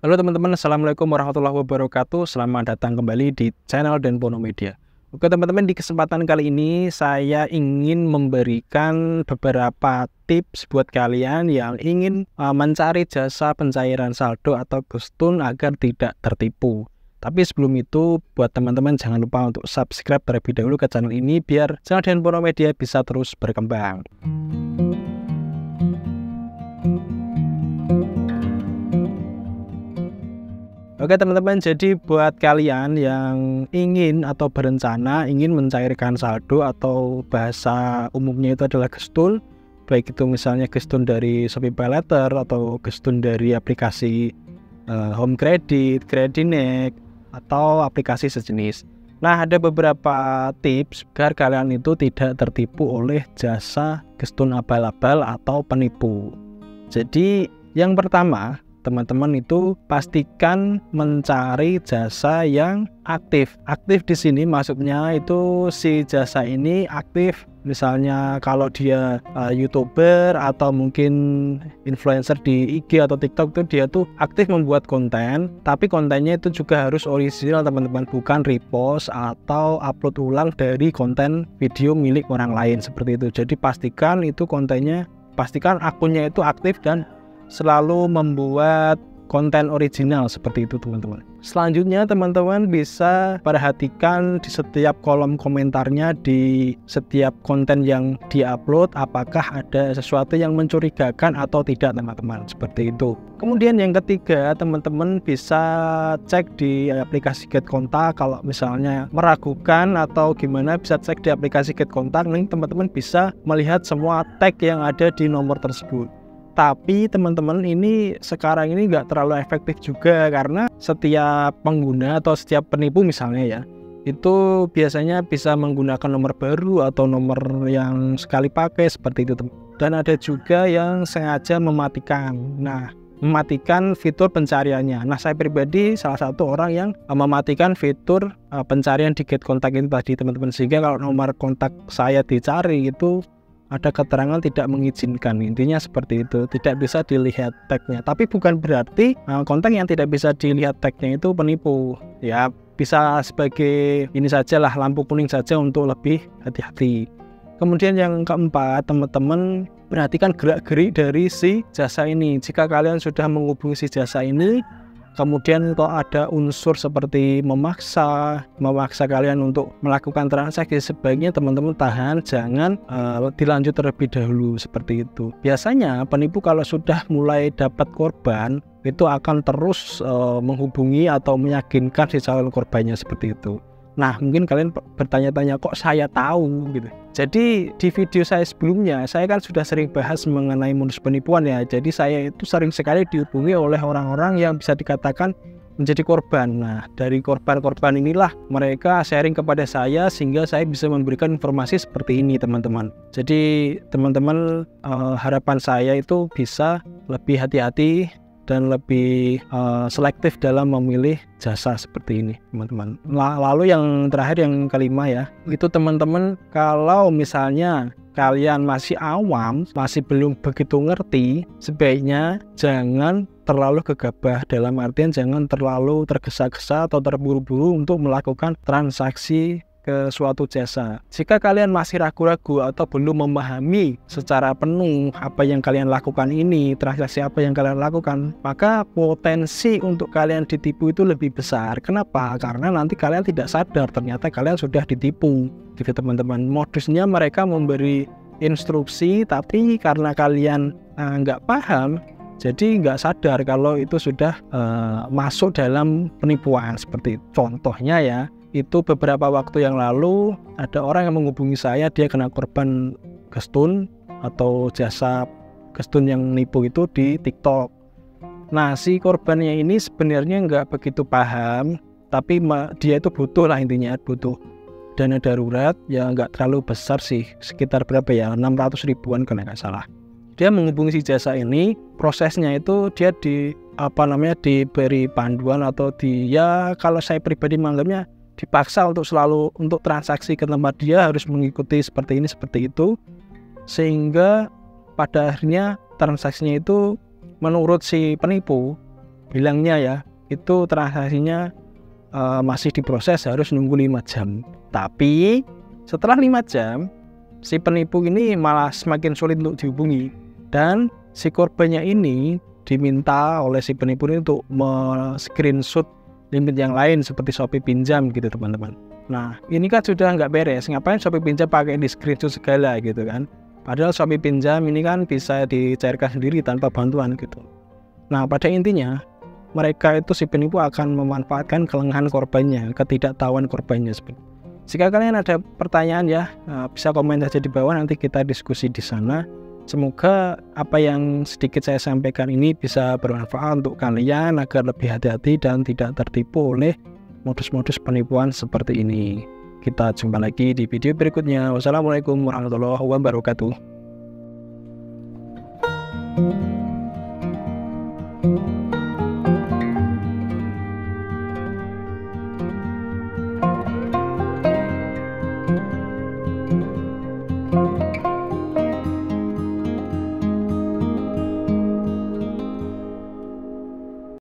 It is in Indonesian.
Halo teman-teman, Assalamualaikum warahmatullahi wabarakatuh. Selamat datang kembali di channel Denpono Media. Oke teman-teman, di kesempatan kali ini saya ingin memberikan beberapa tips buat kalian yang ingin mencari jasa pencairan saldo atau gestun agar tidak tertipu. Tapi sebelum itu, buat teman-teman jangan lupa untuk subscribe terlebih dahulu ke channel ini biar channel Denpono Media bisa terus berkembang. Oke teman-teman, jadi buat kalian yang ingin atau berencana ingin mencairkan saldo atau bahasa umumnya itu adalah gestun, baik itu misalnya gestun dari Shopee PayLater atau gestun dari aplikasi Home Credit, Kredinek, atau aplikasi sejenis. Nah, ada beberapa tips agar kalian itu tidak tertipu oleh jasa gestun abal-abal atau penipu. Jadi yang pertama, teman-teman itu pastikan mencari jasa yang aktif. Aktif di sini maksudnya itu si jasa ini aktif. Misalnya kalau dia YouTuber atau mungkin influencer di IG atau TikTok, itu dia tuh aktif membuat konten, tapi kontennya itu juga harus original teman-teman, bukan repost atau upload ulang dari konten video milik orang lain seperti itu. Jadi pastikan itu kontennya, pastikan akunnya itu aktif dan selalu membuat konten original seperti itu teman-teman. Selanjutnya teman-teman bisa perhatikan di setiap kolom komentarnya di setiap konten yang diupload apakah ada sesuatu yang mencurigakan atau tidak teman-teman, seperti itu. Kemudian yang ketiga, teman-teman bisa cek di aplikasi Get Kontak. Kalau misalnya meragukan atau gimana, bisa cek di aplikasi Get Kontak. Nih teman-teman bisa melihat semua tag yang ada di nomor tersebut. Tapi teman-teman, ini sekarang ini nggak terlalu efektif juga, karena setiap pengguna atau setiap penipu misalnya ya, itu biasanya bisa menggunakan nomor baru atau nomor yang sekali pakai seperti itu. Dan ada juga yang sengaja mematikan. Nah, mematikan fitur pencariannya. Nah, saya pribadi salah satu orang yang mematikan fitur pencarian di Get Kontak itu tadi teman-teman, sehingga kalau nomor kontak saya dicari itu ada keterangan tidak mengizinkan. Intinya seperti itu, tidak bisa dilihat tagnya. Tapi bukan berarti kontak yang tidak bisa dilihat tagnya itu penipu. Ya, bisa sebagai ini sajalah, lampu kuning saja untuk lebih hati-hati. Kemudian yang keempat, teman-teman perhatikan gerak-gerik dari si jasa ini. Jika kalian sudah menghubungi si jasa ini, kemudian kok ada unsur seperti memaksa kalian untuk melakukan transaksi, sebaiknya teman-teman tahan, jangan dilanjut terlebih dahulu seperti itu. Biasanya penipu kalau sudah mulai dapat korban itu akan terus menghubungi atau meyakinkan si calon korbannya seperti itu. Nah, mungkin kalian bertanya-tanya, kok saya tahu gitu. Jadi di video saya sebelumnya, saya kan sudah sering bahas mengenai modus penipuan ya. Jadi saya itu sering sekali dihubungi oleh orang-orang yang bisa dikatakan menjadi korban. Nah, dari korban-korban inilah mereka sharing kepada saya, sehingga saya bisa memberikan informasi seperti ini teman-teman. Jadi teman-teman, harapan saya itu bisa lebih hati-hati dan lebih selektif dalam memilih jasa seperti ini teman-teman. Lalu yang terakhir, yang kelima ya, itu teman-teman, kalau misalnya kalian masih awam, masih belum begitu ngerti, sebaiknya jangan terlalu gegabah, dalam artian jangan terlalu tergesa-gesa atau terburu-buru untuk melakukan transaksi ke suatu jasa. Jika kalian masih ragu-ragu atau belum memahami secara penuh apa yang kalian lakukan ini, transaksi apa yang kalian lakukan, maka potensi untuk kalian ditipu itu lebih besar. Kenapa? Karena nanti kalian tidak sadar ternyata kalian sudah ditipu gitu teman-teman. Modusnya mereka memberi instruksi, tapi karena kalian nggak paham, jadi nggak sadar kalau itu sudah masuk dalam penipuan. Seperti contohnya ya, itu beberapa waktu yang lalu ada orang yang menghubungi saya, dia kena korban gestun atau jasa gestun yang nipu itu di TikTok. Nah, si korbannya ini sebenarnya nggak begitu paham, tapi dia itu butuh lah, intinya butuh dana darurat yang nggak terlalu besar sih, sekitar berapa ya, 600 ribuan kalau nggak salah. Dia menghubungi si jasa ini, prosesnya itu dia diberi panduan atau dia, kalau saya pribadi menganggapnya dipaksa untuk selalu untuk transaksi ke tempat dia harus mengikuti seperti ini seperti itu, sehingga pada akhirnya transaksinya itu menurut si penipu bilangnya ya, itu transaksinya masih diproses, harus nunggu 5 jam. Tapi setelah 5 jam si penipu ini malah semakin sulit untuk dihubungi, dan si korbannya ini diminta oleh si penipu ini untuk screenshot limit yang lain seperti Shopee Pinjam gitu teman-teman. Nah ini kan sudah nggak beres, ngapain Shopee Pinjam pakai di screenshot segala gitu kan, padahal Shopee Pinjam ini kan bisa dicairkan sendiri tanpa bantuan gitu. Nah pada intinya mereka itu, si penipu akan memanfaatkan kelengahan korbannya, ketidaktahuan korbannya. Jika kalian ada pertanyaan ya, bisa komen saja di bawah, nanti kita diskusi di sana. Semoga apa yang sedikit saya sampaikan ini bisa bermanfaat untuk kalian agar lebih hati-hati dan tidak tertipu oleh modus-modus penipuan seperti ini. Kita jumpa lagi di video berikutnya. Wassalamualaikum warahmatullahi wabarakatuh.